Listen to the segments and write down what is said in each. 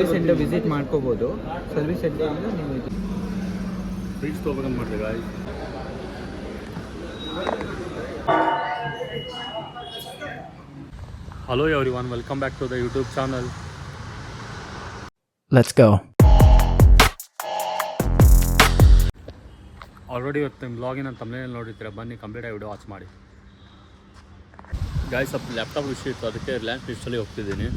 Service centre visit ಮಾಡ್ಕೋಬೋದು. Service ಸೆಂಟರಿಂದ ನೀವು ಇದು ಫ್ರಿಡ್ಜ್ ತೊಗೊಬೇಕಂತ ಮಾಡಿದೆ guys. Hello everyone, welcome back to the YouTube channel. Let's go. Already ಇವತ್ತು ನಿಮ್ಮ ಬ್ಲಾಗಿನ ತಮ್ಮನೇಲಿ ನೋಡಿರ್ತೀರ. ಬನ್ನಿ ಕಂಪ್ಲೀಟಾಗಿ ವಿಡಿಯೋ ವಾಚ್ ಮಾಡಿ. ಗಾಯ್ಸ್, ಸ್ವಲ್ಪ ಲ್ಯಾಪ್ಟಾಪ್ ವಿಷಯ ಇತ್ತು, ಅದಕ್ಕೆ ರಿಲಯನ್ಸ್ ಡಿಜಿಟಲಿಗೆ ಹೋಗ್ತಿದ್ದೀನಿ.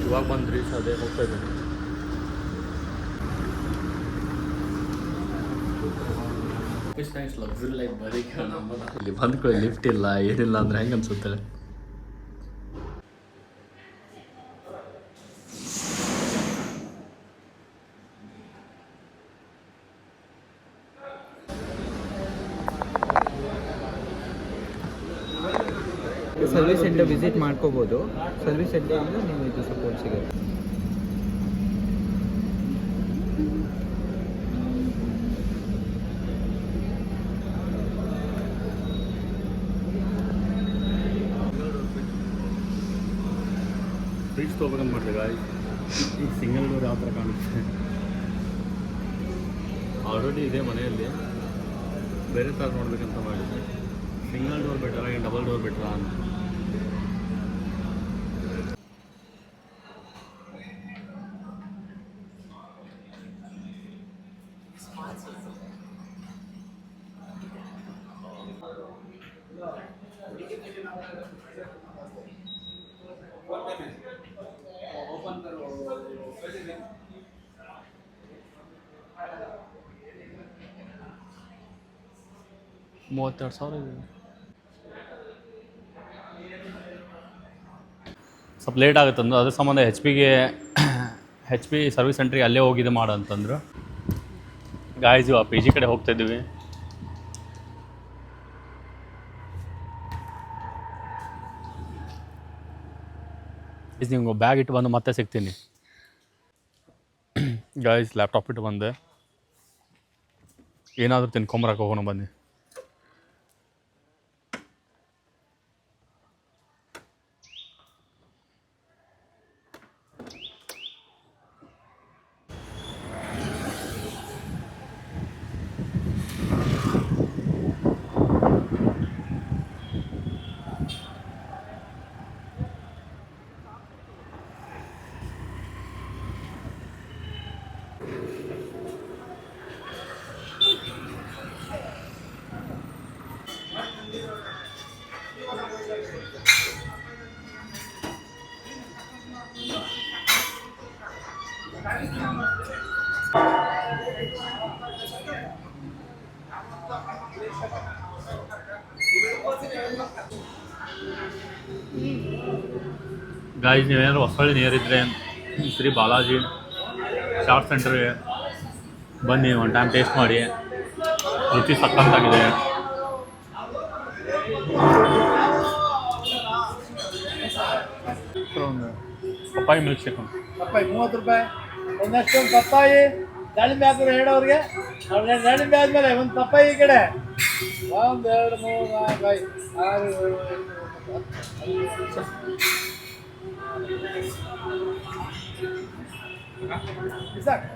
ಇವಾಗ ಬಂದ್ರಿ, ಅದೇ ಹೋಗ್ತಾ ಇದ್ದೀನಿ. ಲಕ್ಸುರಿ ಲೈಫ್ ಬರೀ ಇಲ್ಲಿ ಬಂದ್ಕೊಳ್ಳಿ, ಲಿಫ್ಟ್ ಇಲ್ಲ ಏನಿಲ್ಲ ಅಂದ್ರೆ ಹೆಂಗೆ ಅನ್ಸುತ್ತೆ. ಸರ್ವಿಸ್ ಸೆಂಟರ್ ವಿಸಿಟ್ ಮಾಡ್ಕೋಬೋದು. ಸರ್ವಿಸ್ ಸೆಂಟರಿಂದ ನೀವು ಇದು ಸಪೋರ್ಟ್ ಸಿಗುತ್ತೆ. ಫ್ರಿಡ್ಜ್ ತೊಗೊಬೇಕಂತ ಮಾಡಿದೆ ಗಾಯ್ಸ್. ಈಗ ಸಿಂಗಲ್ ಡೋರ್ ಯಾವ ಥರ ಕಾಣುತ್ತೆ. ಆಲ್ರೆಡಿ ಇದೆ ಮನೆಯಲ್ಲಿ, ಬೇರೆ ಥರ ನೋಡ್ಬೇಕಂತ ಮಾಡಿದ್ದೆ. ಸಿಂಗಲ್ ಡೋರ್ ಬೆಟರಾ ಏನು ಡಬಲ್ ಡೋರ್ ಬೆಟರಾ ಅಂತ. $32,000 ಇದೆ. ಸ್ವಲ್ಪ ಲೇಟ್ ಆಗುತ್ತೆ ಅಂದರು, ಅದ್ರ ಸಂಬಂಧ ಹೆಚ್ ಪಿ ಸರ್ವಿಸ್ ಸೆಂಟ್ರಿಗೆ ಅಲ್ಲೇ ಹೋಗಿದೆ ಮಾಡು ಅಂತಂದರು. ಗಾಯ್ಸ್, ಇವಾಗ ಪಿ ಜಿ ಕಡೆ ಹೋಗ್ತಾಯಿದ್ದೀವಿ. ನಿಮ್ಗೆ ಬ್ಯಾಗ್ ಇಟ್ಟು ಬಂದು ಮತ್ತೆ ಸಿಗ್ತೀನಿ. ಗಾಯ್ಸ್, ಲ್ಯಾಪ್ಟಾಪ್ ಇಟ್ಟು ಬಂದೆ. ಏನಾದರೂ ತಿನ್ಕೊಂಬರಕ್ಕೆ ಹೋಗೋಣ ಬನ್ನಿ. ಗಾಯ್ಸ್, ನೀವೇನಾದ್ರು ಹೊಸಳ್ಳಿ ನಿಯರ್ ಇದ್ದರೆ ಶ್ರೀ ಬಾಲಾಜಿ ಚಾಟ್ ಸೆಂಟರ್ಗೆ ಬನ್ನಿ, ಒನ್ ಟೈಮ್ ಟೇಸ್ಟ್ ಮಾಡಿ. ರುಚಿ ಸಕ್ಕತ್ತಾಗಿದೆ. ಪಪ್ಪಾಯಿ ಮಿಲ್ಕ್ ಶೇಕ್ ಪಪ್ಪಾಯಿ $30. ಒಂದಷ್ಟು ಪಪ್ಪಾಯಿ ದಾಳಿಂಬೆ ಹಾಕಿದ್ರೆ ಹೇಳೋರಿಗೆ. ದಾಳಿಂಬೆ ಆದಮೇಲೆ ಒಂದು ಪಪ್ಪಾಯಿ ಈ ಕಡೆ 1 2 3 4 5 6 7 8 ಸಾಕು.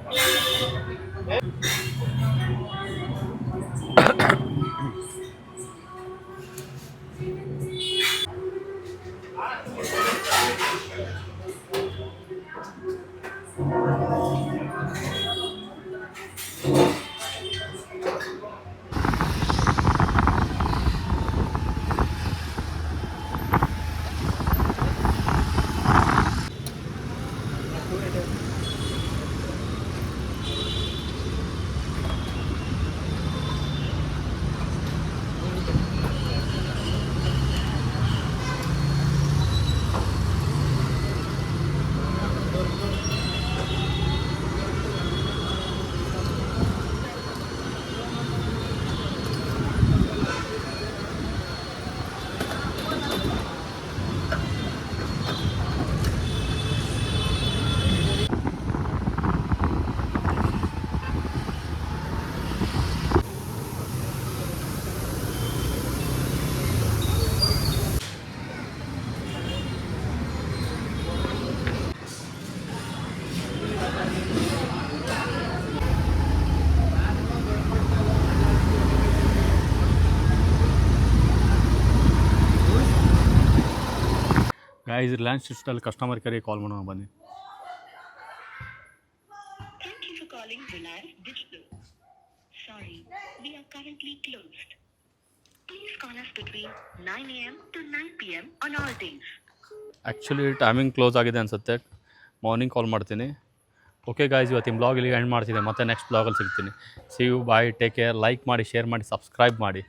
ಗಾಯ್ಸ್ ರಿಲಯನ್ಸ್ ಡಿಜಿಟಲ್ ಕಸ್ಟಮರ್ ಕೇರಿಗೆ ಕಾಲ್ ಮಾಡೋಣ ಬನ್ನಿ. Thank you for calling Reliance Digital. Sorry, we are currently closed. Please call us between 9 a.m. to 9 p.m. on all days. Actually timing close ಆಗಿದೆ ಅನಿಸುತ್ತೆ. ಮಾರ್ನಿಂಗ್ ಕಾಲ್ ಮಾಡ್ತೀನಿ. ಓಕೆ ಗಾಯ್ಸ್, ಇವತ್ತಿನ blog ಇಲ್ಲಿ end ಮಾಡ್ತಿದ್ದೆ. ಮತ್ತೆ next ಬ್ಲಾಗಲ್ಲಿ ಸಿಗ್ತೀನಿ. See you, bye, take care. Like ಮಾಡಿ, ಶೇರ್ ಮಾಡಿ, ಸಬ್ಸ್ಕ್ರೈಬ್ ಮಾಡಿ.